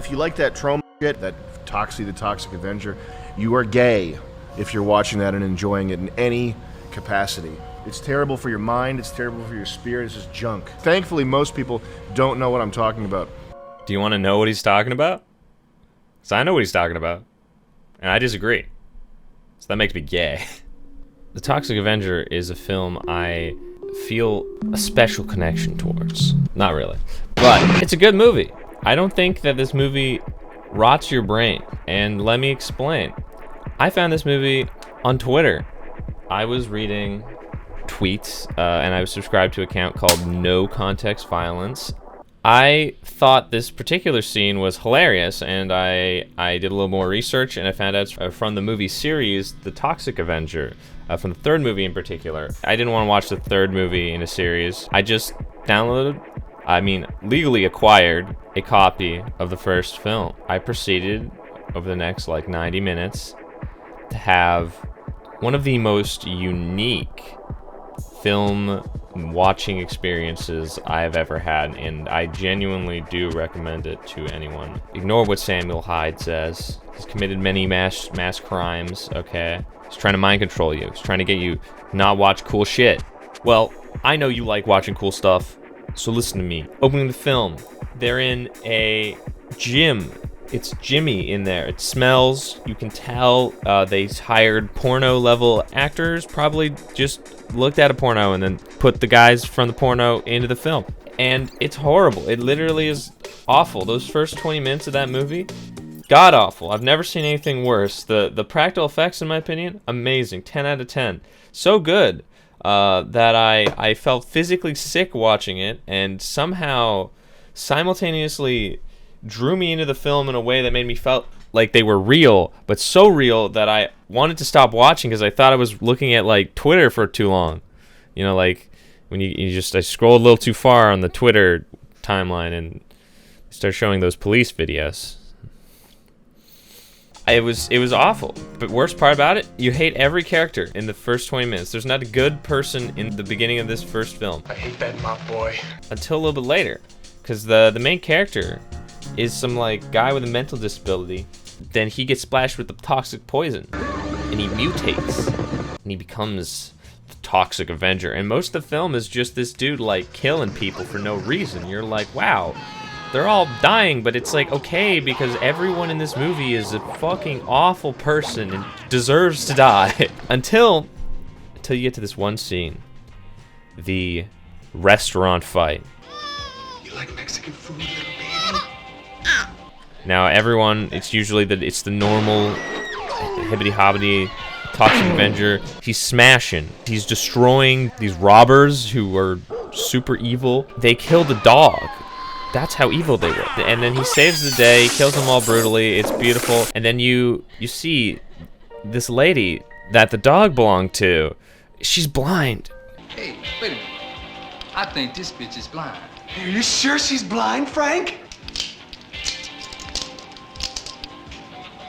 if you like that trauma shit, that Toxie the Toxic Avenger, you are gay if you're watching that and enjoying it in any capacity. It's terrible for your mind, it's terrible for your spirit, it's just junk. Thankfully, most people don't know what I'm talking about. Do you want to know what he's talking about? Because I know what he's talking about. And I disagree. So that makes me gay. The Toxic Avenger is a film I feel a special connection towards. Not really. But it's a good movie. I don't think that this movie rots your brain. And let me explain. I found this movie on Twitter. I was reading tweets, and I was subscribed to an account called No Context Violence. I thought this particular scene was hilarious, and I did a little more research, and I found out from the movie series, The Toxic Avenger, from the third movie in particular. I didn't want to watch the third movie in a series. I just legally acquired a copy of the first film. I proceeded over the next 90 minutes to have one of the most unique film watching experiences I have ever had, and I genuinely do recommend it to anyone. Ignore what Samuel Hyde says. He's committed many mass crimes, okay? He's trying to mind control you. He's trying to get you not watch cool shit. Well, I know you like watching cool stuff, so listen to me. Opening the film, they're in a gym. It's Jimmy in there. It smells. You can tell they hired porno-level actors, probably just looked at a porno and then put the guys from the porno into the film. And it's horrible. It literally is awful. Those first 20 minutes of that movie, god-awful. I've never seen anything worse. The practical effects, in my opinion, amazing. 10 out of 10. So good that I felt physically sick watching it, and somehow simultaneously drew me into the film in a way that made me felt like they were real, but so real that I wanted to stop watching because I thought I was looking at Twitter for too long. You know, when I scrolled a little too far on the Twitter timeline and start showing those police videos. It was awful. But worst part about it, you hate every character in the first 20 minutes. There's not a good person in the beginning of this first film. I hate that mop boy. Until a little bit later, because the main character is some guy with a mental disability. Then he gets splashed with the toxic poison and he mutates and he becomes the Toxic Avenger. And most of the film is just this dude killing people for no reason. You're like, wow, they're all dying, but it's okay, because everyone in this movie is a fucking awful person and deserves to die. until you get to this one scene, the restaurant fight. You like Mexican food, little baby? Now everyone, it's usually it's the normal hibbity-hobbity Toxic Avenger. He's smashing. He's destroying these robbers who are super evil. They killed a dog. That's how evil they were. And then he saves the day, kills them all brutally. It's beautiful. And then you see this lady that the dog belonged to. She's blind. Hey, wait a minute. I think this bitch is blind. Are you sure she's blind, Frank?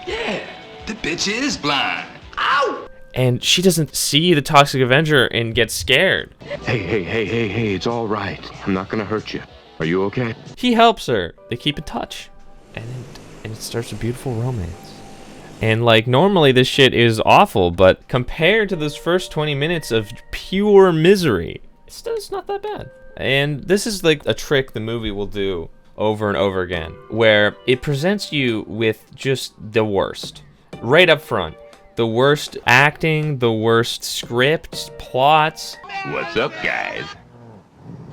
Yeah, the bitch is blind. Ow! And she doesn't see the Toxic Avenger and gets scared. Hey, it's all right. I'm not gonna hurt you. Are you okay? He helps her. They keep in touch. And it starts a beautiful romance. And normally this shit is awful, but compared to those first 20 minutes of pure misery, it's not that bad. And this is a trick the movie will do over and over again, where it presents you with just the worst right up front. The worst acting, the worst script, plots. What's up, guys?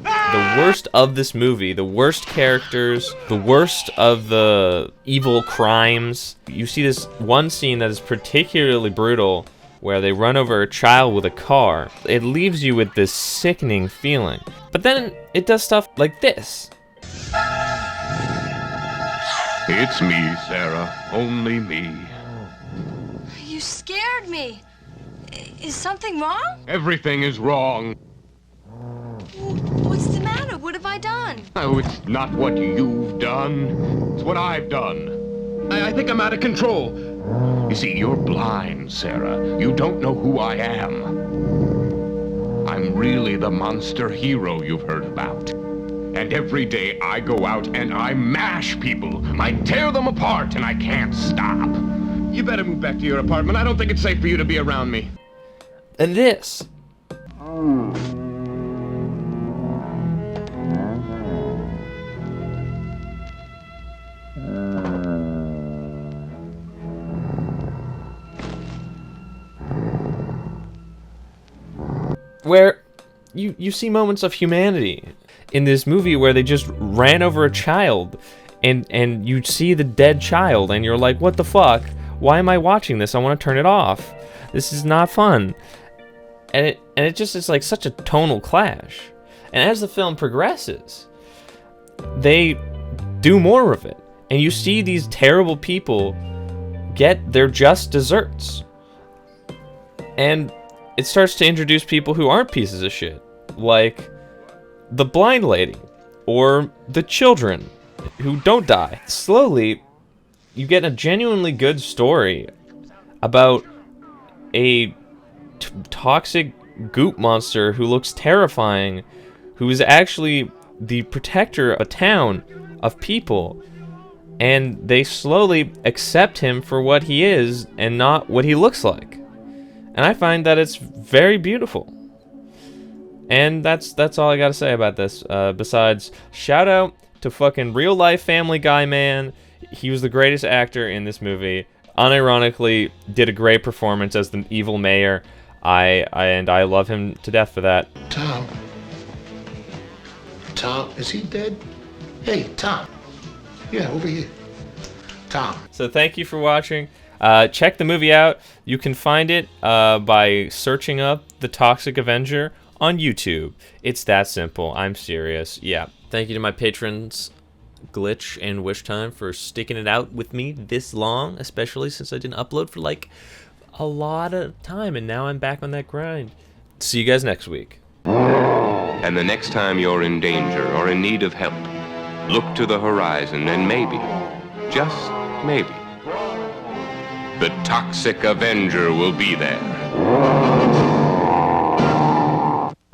The worst of this movie, the worst characters, the worst of the evil crimes. You see this one scene that is particularly brutal, where they run over a child with a car. It leaves you with this sickening feeling. But then it does stuff like this. It's me, Sarah. Only me. You scared me. Is something wrong? Everything is wrong. What's the matter? What have I done? Oh, it's not what you've done. It's what I've done. I think I'm out of control. You see, you're blind, Sarah. You don't know who I am. I'm really the monster hero you've heard about. And every day I go out and I mash people. I tear them apart and I can't stop. You better move back to your apartment. I don't think it's safe for you to be around me. And this. Where you see moments of humanity in this movie where they just ran over a child and you see the dead child and you're like, what the fuck? Why am I watching this? I want to turn it off. This is not fun. And it just is like such a tonal clash. And as the film progresses, they do more of it. And you see these terrible people get their just desserts. And it starts to introduce people who aren't pieces of shit, like the blind lady or the children who don't die. Slowly, you get a genuinely good story about a toxic goop monster who looks terrifying, who is actually the protector of a town of people, and they slowly accept him for what he is and not what he looks like. And I find that it's very beautiful. And that's all I gotta say about this. Besides, shout out to fucking real life Family Guy man. He was the greatest actor in this movie. Unironically, did a great performance as the evil mayor. I love him to death for that. Tom, is he dead? Hey, Tom. Yeah, over here. Tom. So thank you for watching. Check the movie out. You can find it by searching up The Toxic Avenger on YouTube. It's that simple. I'm serious. Yeah. Thank you to my patrons, Glitch and Wish Time, for sticking it out with me this long, especially since I didn't upload for like a lot of time, and now I'm back on that grind. See you guys next week. And the next time you're in danger or in need of help, look to the horizon and maybe, just maybe, the Toxic Avenger will be there.